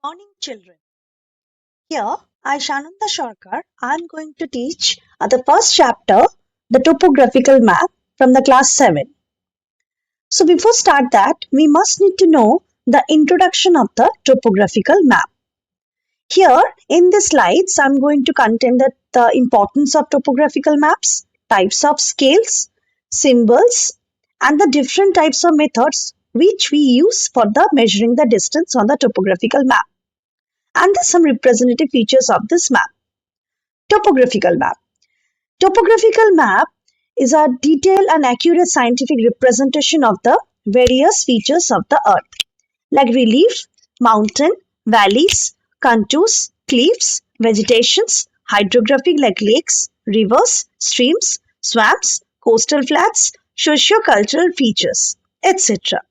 Morning, children. Here, I, Shananda Sharkar, I am going to teach the first chapter, the topographical map from the class 7. So before start that, we must need to know the introduction of the topographical map. Here, in the slides, I am going to contain the importance of topographical maps, types of scales, symbols, and the different types of methods which we use for the measuring the distance on the topographical map and some representative features of this map. Topographical map. Topographical map is a detailed and accurate scientific representation of the various features of the earth, like relief, mountain, valleys, contours, cliffs, vegetations, hydrographic like lakes, rivers, streams, swamps, coastal flats, socio-cultural features, etc.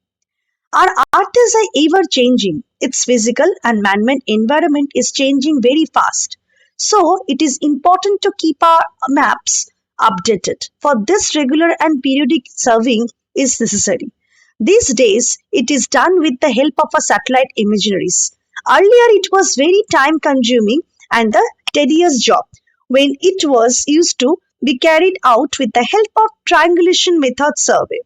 Our art is ever changing. Its physical and man-made environment is changing very fast. So it is important to keep our maps updated. For this regular and periodic surveying is necessary. These days it is done with the help of a satellite imageries. Earlier it was very time consuming and a tedious job when it was used to be carried out with the help of triangulation method survey.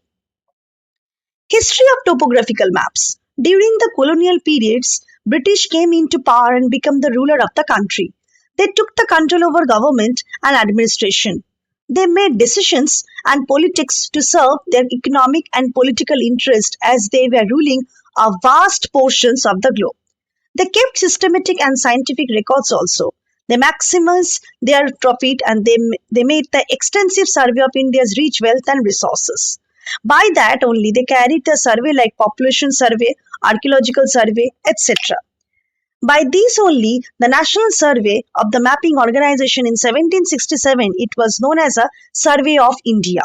History of topographical maps. During the colonial periods, British came into power and became the ruler of the country. They took the control over government and administration. They made decisions and politics to serve their economic and political interest as they were ruling a vast portions of the globe. They kept systematic and scientific records also. They maximized their profit and they made the extensive survey of India's rich wealth and resources. By that only they carried a survey like population survey, archaeological survey, etc. By these only, the National Survey of the Mapping Organization in 1767, it was known as a Survey of India.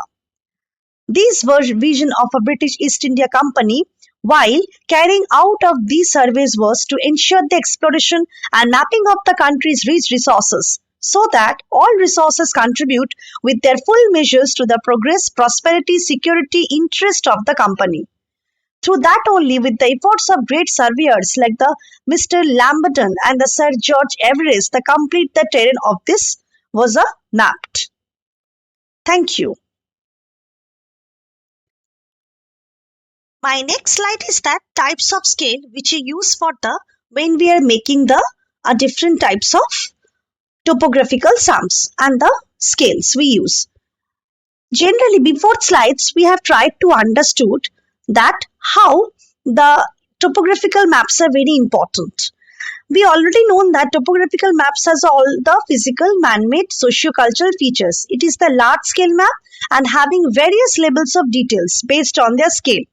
This was vision of a British East India Company while carrying out of these surveys was to ensure the exploration and mapping of the country's rich resources so that all resources contribute with their full measures to the progress, prosperity, security, interest of the company. Through that only, with the efforts of great surveyors like the Mr. Lamberton and the Sir George Everest, the complete the terrain of this was mapped. Thank you. My next slide is that types of scale which we use for the when we are making the different types of topographical sums and the scales we use. Generally, before slides, we have tried to understood that how the topographical maps are very important. We already know that topographical maps has all the physical, man-made, socio-cultural features. It is the large-scale map and having various levels of details based on their scale.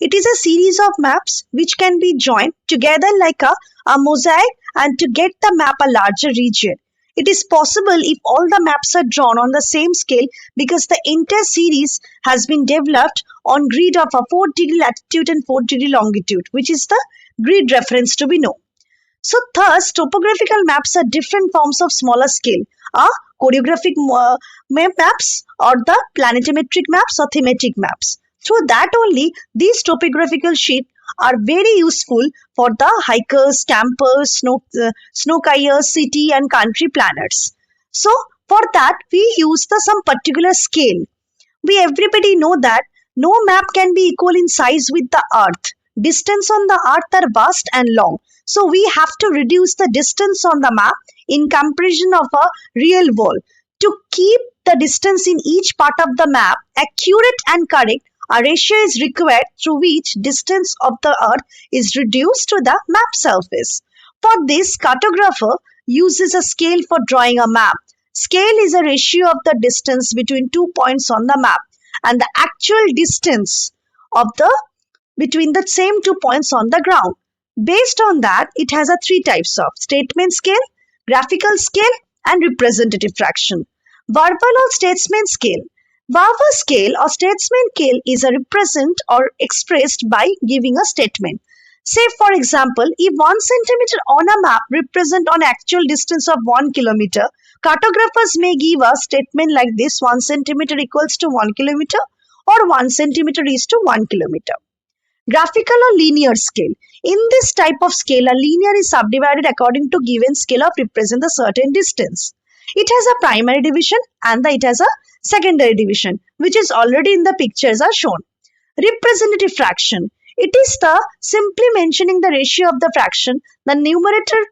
It is a series of maps which can be joined together like a mosaic and to get the map a larger region. It is possible if all the maps are drawn on the same scale because the entire series has been developed on grid of a 4-degree latitude and 4-degree longitude, which is the grid reference to be known. So thus, topographical maps are different forms of smaller scale, choreographic maps or the planetometric maps or thematic maps. Through that only, these topographical sheets are very useful for the hikers, campers, snow skiers, city and country planners. So for that, we use some particular scale. We everybody know that no map can be equal in size with the earth. Distance on the earth are vast and long. So we have to reduce the distance on the map in comparison of a real world. To keep the distance in each part of the map accurate and correct, a ratio is required through which distance of the earth is reduced to the map surface. For this, cartographer uses a scale for drawing a map. Scale is a ratio of the distance between 2 points on the map and the actual distance of between the same 2 points on the ground. Based on that, it has 3 types of statement scale, graphical scale and representative fraction. Verbal or statesman scale. Verbal scale or statesman scale is a represent or expressed by giving a statement. Say for example, if 1 centimeter on a map represent an actual distance of 1 kilometer, cartographers may give a statement like this: 1 centimeter equals to 1 kilometer or 1 centimeter is to 1 kilometer. Graphical or linear scale. In this type of scale, a linear is subdivided according to given scale of represent a certain distance. It has a primary division and it has a secondary division, which is already in the pictures are shown. Representative fraction. It is the simply mentioning the ratio of the fraction. The numerator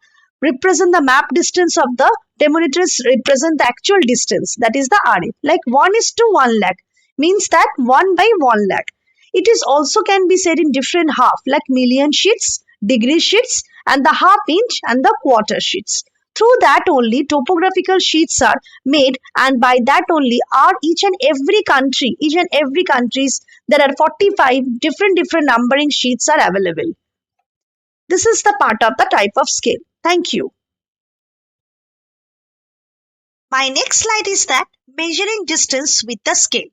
represent the map distance of the denominators represent the actual distance, that is the RF. Like 1 is to 1 lakh means that 1 by 1 lakh. It is also can be said in different half like million sheets, degree sheets and the half inch and the quarter sheets. Through that only topographical sheets are made, and by that only are each and every countries there are 45 different numbering sheets are available. This is the part of the type of scale. Thank you. My next slide is that measuring distance with the scale.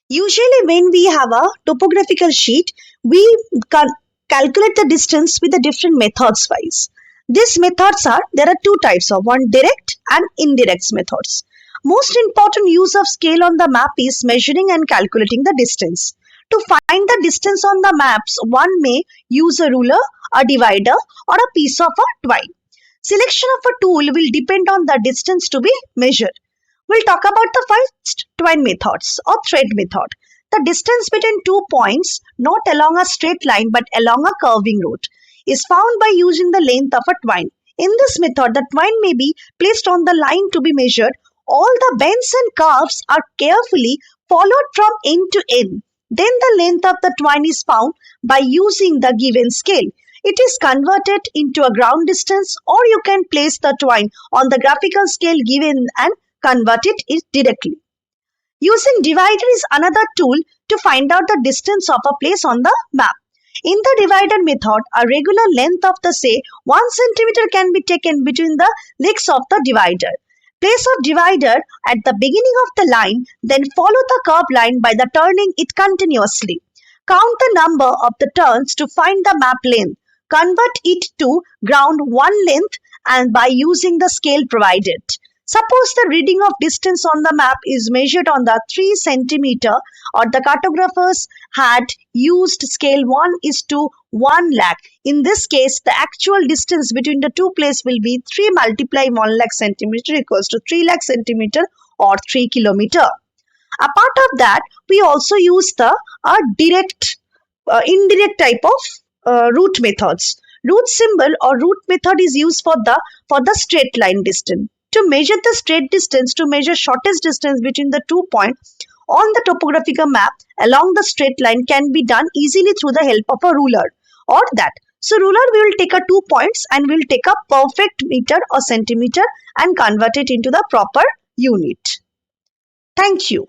Usually when we have a topographical sheet, we calculate the distance with the different methods wise. These methods are, there are two types of, one direct and indirect methods. Most important use of scale on the map is measuring and calculating the distance. To find the distance on the maps, one may use a ruler, a divider or a piece of a twine. Selection of a tool will depend on the distance to be measured. We'll talk about the first twine methods or thread method. The distance between 2 points, not along a straight line but along a curving road, is found by using the length of a twine. In this method, the twine may be placed on the line to be measured. All the bends and curves are carefully followed from end to end. Then the length of the twine is found by using the given scale. It is converted into a ground distance, or you can place the twine on the graphical scale given and convert it directly. Using divider is another tool to find out the distance of a place on the map. In the divider method, a regular length of the say 1 centimeter can be taken between the legs of the divider. Place of divider at the beginning of the line, then follow the curved line by the turning it continuously. Count the number of the turns to find the map length. Convert it to ground one length and by using the scale provided. Suppose the reading of distance on the map is measured on the 3 centimeter, or the cartographers had used scale 1 is to 1 lakh. In this case, the actual distance between the two places will be 3 multiply 1 lakh centimeter equals to 3 lakh centimeter or 3 kilometer. Apart of that, we also use the indirect type of root methods. Root symbol or root method is used for the straight line distance. To measure the straight distance, to measure shortest distance between the 2 points on the topographical map along the straight line can be done easily through the help of a ruler or that. So ruler, we will take a 2 points and we will take a perfect meter or centimeter and convert it into the proper unit. Thank you.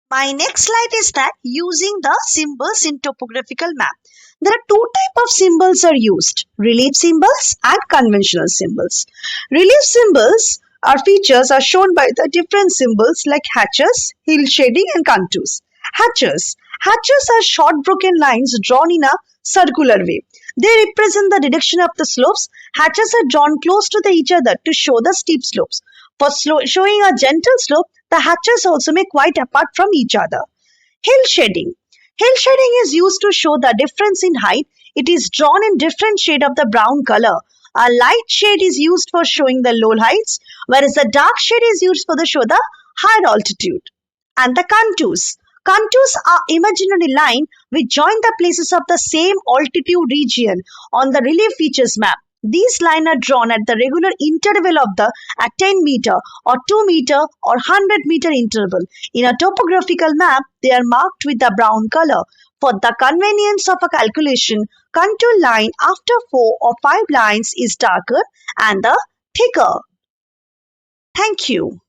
My next slide is that using the symbols in topographical map. There are two types of symbols are used, relief symbols and conventional symbols. Relief symbols or features are shown by the different symbols like hatches, hill shading and contours. Hatches are short broken lines drawn in a circular way. They represent the direction of the slopes. Hatches are drawn close to each other to show the steep slopes. For showing a gentle slope, the hatches also may quite apart from each other. Hill shading. Hill shading is used to show the difference in height. It is drawn in different shade of the brown color. A light shade is used for showing the low heights, whereas the dark shade is used for the show the higher altitude. And the contours. Contours are imaginary line which join the places of the same altitude region on the relief features map. These lines are drawn at the regular interval of the 10 meter or 2 meter or 100 meter interval. In a topographical map, they are marked with the brown color. For the convenience of a calculation, contour line after 4 or 5 lines is darker and the thicker. Thank you.